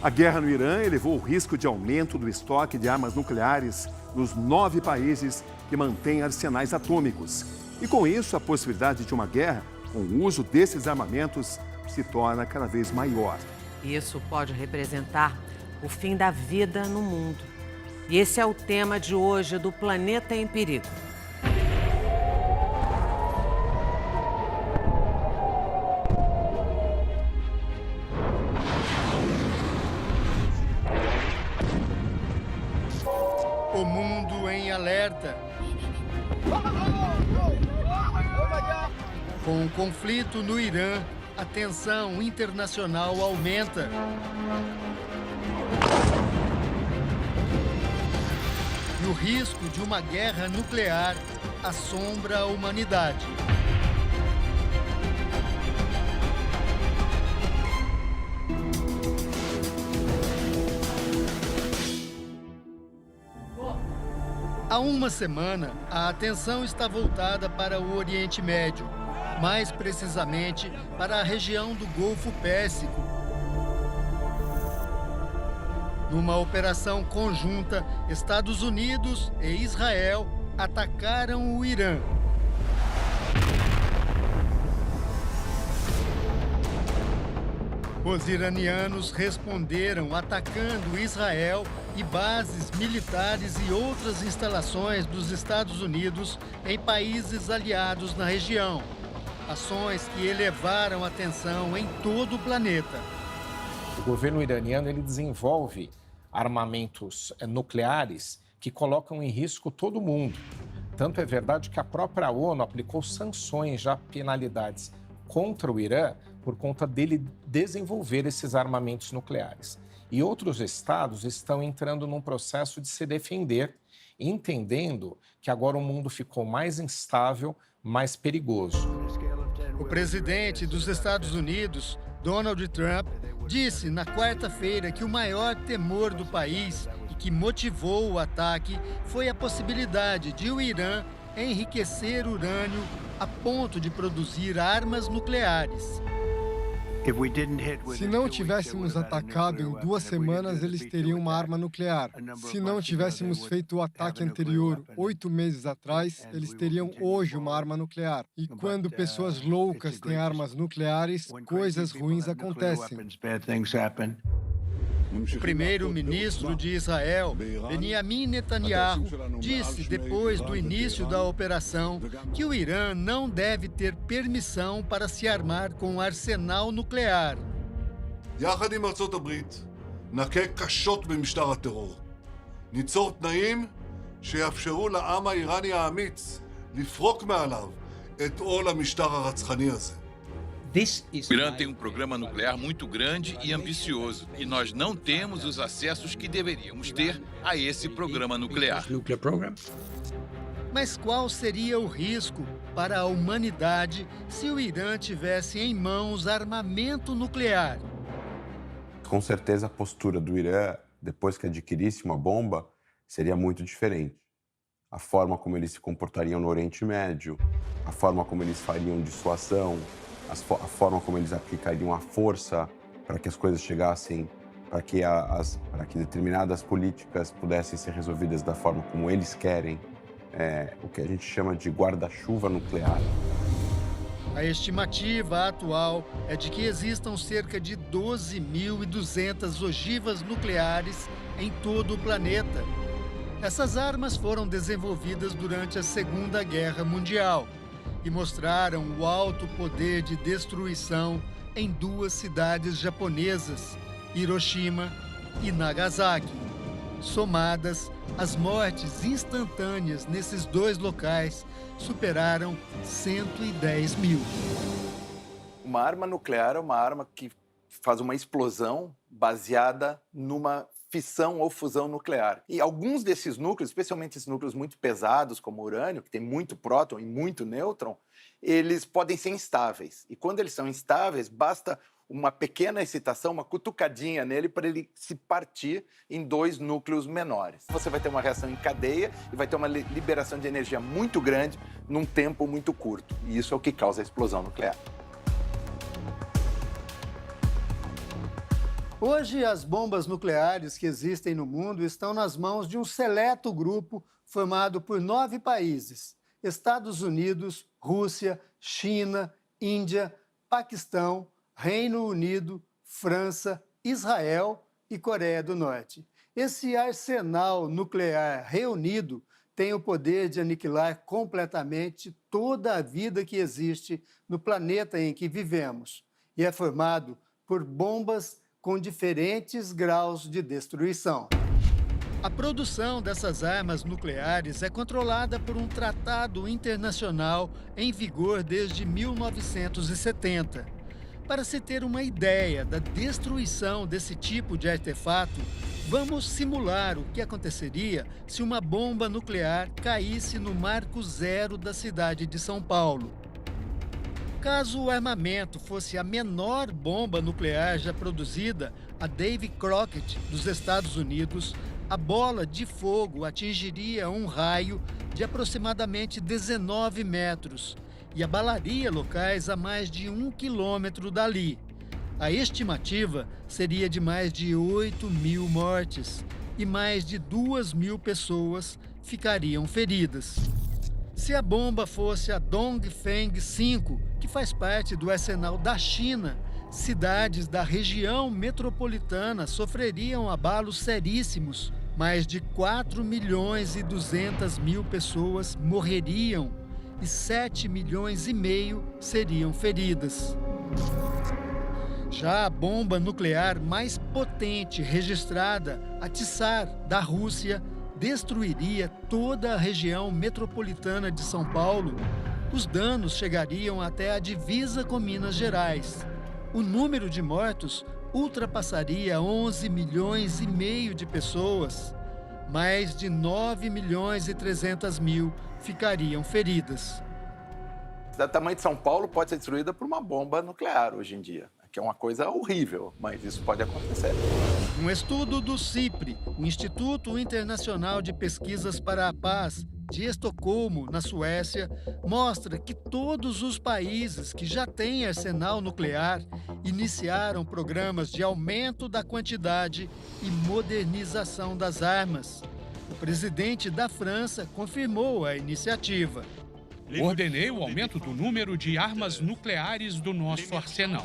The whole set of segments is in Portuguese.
A guerra no Irã elevou o risco de aumento do estoque de armas nucleares nos 9 países que mantêm arsenais atômicos. E com isso, a possibilidade de uma guerra com o uso desses armamentos se torna cada vez maior. Isso pode representar o fim da vida no mundo. E esse é o tema de hoje do Planeta em Perigo. O mundo em alerta. Com o conflito no Irã, a tensão internacional aumenta. E o risco de uma guerra nuclear assombra a humanidade. Há uma semana, a atenção está voltada para o Oriente Médio, mais precisamente para a região do Golfo Pérsico. Numa operação conjunta, Estados Unidos e Israel atacaram o Irã. Os iranianos responderam atacando Israel e bases militares e outras instalações dos Estados Unidos em países aliados na região. Ações que elevaram a tensão em todo o planeta. O governo iraniano ele desenvolve armamentos nucleares que colocam em risco todo mundo. Tanto é verdade que a própria ONU aplicou sanções, já penalidades contra o Irã por conta dele desenvolver esses armamentos nucleares. E outros estados estão entrando num processo de se defender, entendendo que agora o mundo ficou mais instável, mais perigoso. O presidente dos Estados Unidos, Donald Trump, disse na quarta-feira que o maior temor do país e que motivou o ataque foi a possibilidade de o Irã enriquecer urânio a ponto de produzir armas nucleares. Se não tivéssemos atacado em 2 semanas, eles teriam uma arma nuclear. Se não tivéssemos feito o ataque anterior 8 meses atrás, eles teriam hoje uma arma nuclear. E quando pessoas loucas têm armas nucleares, coisas ruins acontecem. O primeiro-ministro de Israel, Benjamin Netanyahu, disse depois do início da operação que o Irã não deve ter permissão para se armar com um arsenal nuclear. יחד עם ארצות הברית, נכה קשות במשטר הטרור. ניצור תנאים שיאפשרו לעם האיראני האמיץ לפרוק מעליו את עול המשטר הרצחני הזה. O Irã tem um programa nuclear muito grande e ambicioso, e nós não temos os acessos que deveríamos ter a esse programa nuclear. Mas qual seria o risco para a humanidade se o Irã tivesse em mãos armamento nuclear? Com certeza a postura do Irã, depois que adquirisse uma bomba, seria muito diferente. A forma como eles se comportariam no Oriente Médio, a forma como eles fariam dissuasão, a forma como eles aplicariam a força para que as coisas chegassem, para que determinadas políticas pudessem ser resolvidas da forma como eles querem, o que a gente chama de guarda-chuva nuclear. A estimativa atual é de que existam cerca de 12.200 ogivas nucleares em todo o planeta. Essas armas foram desenvolvidas durante a Segunda Guerra Mundial e mostraram o alto poder de destruição em 2 cidades japonesas, Hiroshima e Nagasaki. Somadas, as mortes instantâneas nesses 2 locais superaram 110 mil. Uma arma nuclear é uma arma que faz uma explosão baseada numa fissão ou fusão nuclear. E alguns desses núcleos, especialmente esses núcleos muito pesados, como o urânio, que tem muito próton e muito nêutron, eles podem ser instáveis. E quando eles são instáveis, basta uma pequena excitação, uma cutucadinha nele para ele se partir em 2 núcleos menores. Você vai ter uma reação em cadeia e vai ter uma liberação de energia muito grande num tempo muito curto. E isso é o que causa a explosão nuclear. Hoje, as bombas nucleares que existem no mundo estão nas mãos de um seleto grupo formado por 9 países: Estados Unidos, Rússia, China, Índia, Paquistão, Reino Unido, França, Israel e Coreia do Norte. Esse arsenal nuclear reunido tem o poder de aniquilar completamente toda a vida que existe no planeta em que vivemos e é formado por bombas com diferentes graus de destruição. A produção dessas armas nucleares é controlada por um tratado internacional em vigor desde 1970. Para se ter uma ideia da destruição desse tipo de artefato, vamos simular o que aconteceria se uma bomba nuclear caísse no marco zero da cidade de São Paulo. Caso o armamento fosse a menor bomba nuclear já produzida, a Davy Crockett, dos Estados Unidos, a bola de fogo atingiria um raio de aproximadamente 19 metros e abalaria locais a mais de 1 quilômetro dali. A estimativa seria de mais de 8.000 mortes e mais de 2.000 pessoas ficariam feridas. Se a bomba fosse a Dongfeng 5, que faz parte do arsenal da China, cidades da região metropolitana sofreriam abalos seríssimos. Mais de 4.200.000 pessoas morreriam e 7,5 milhões seriam feridas. Já a bomba nuclear mais potente registrada, a Tsar, da Rússia, destruiria toda a região metropolitana de São Paulo. Os danos chegariam até a divisa com Minas Gerais. O número de mortos ultrapassaria 11,5 milhões de pessoas. Mais de 9.300.000 ficariam feridas. A cidade do tamanho de São Paulo pode ser destruída por uma bomba nuclear hoje em dia, que é uma coisa horrível, mas isso pode acontecer. Um estudo do CIPRE, o Instituto Internacional de Pesquisas para a Paz, de Estocolmo, na Suécia, mostra que todos os países que já têm arsenal nuclear iniciaram programas de aumento da quantidade e modernização das armas. O presidente da França confirmou a iniciativa. Ordenei o aumento do número de armas nucleares do nosso arsenal.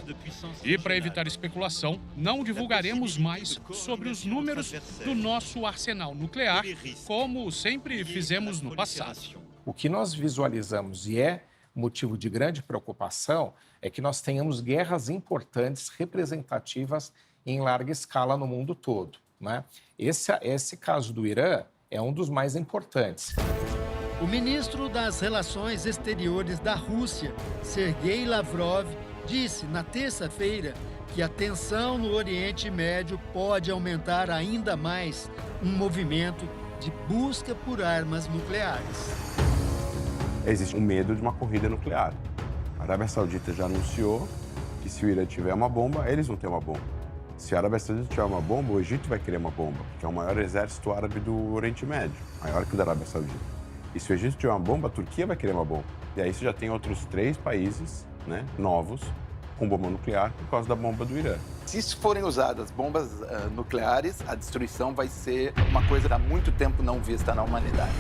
E, para evitar especulação, não divulgaremos mais sobre os números do nosso arsenal nuclear, como sempre fizemos no passado. O que nós visualizamos e é motivo de grande preocupação é que nós tenhamos guerras importantes, representativas em larga escala no mundo todo, né? Esse caso do Irã é um dos mais importantes. O ministro das Relações Exteriores da Rússia, Sergei Lavrov, disse na terça-feira que a tensão no Oriente Médio pode aumentar ainda mais um movimento de busca por armas nucleares. Existe um medo de uma corrida nuclear. A Arábia Saudita já anunciou que se o Irã tiver uma bomba, eles vão ter uma bomba. Se a Arábia Saudita tiver uma bomba, o Egito vai querer uma bomba, porque é o maior exército árabe do Oriente Médio, maior que o da Arábia Saudita. E se o Egito tiver uma bomba, a Turquia vai querer uma bomba. E aí você já tem outros 3 países, né, novos com bomba nuclear por causa da bomba do Irã. Se forem usadas bombas nucleares, a destruição vai ser uma coisa há muito tempo não vista na humanidade.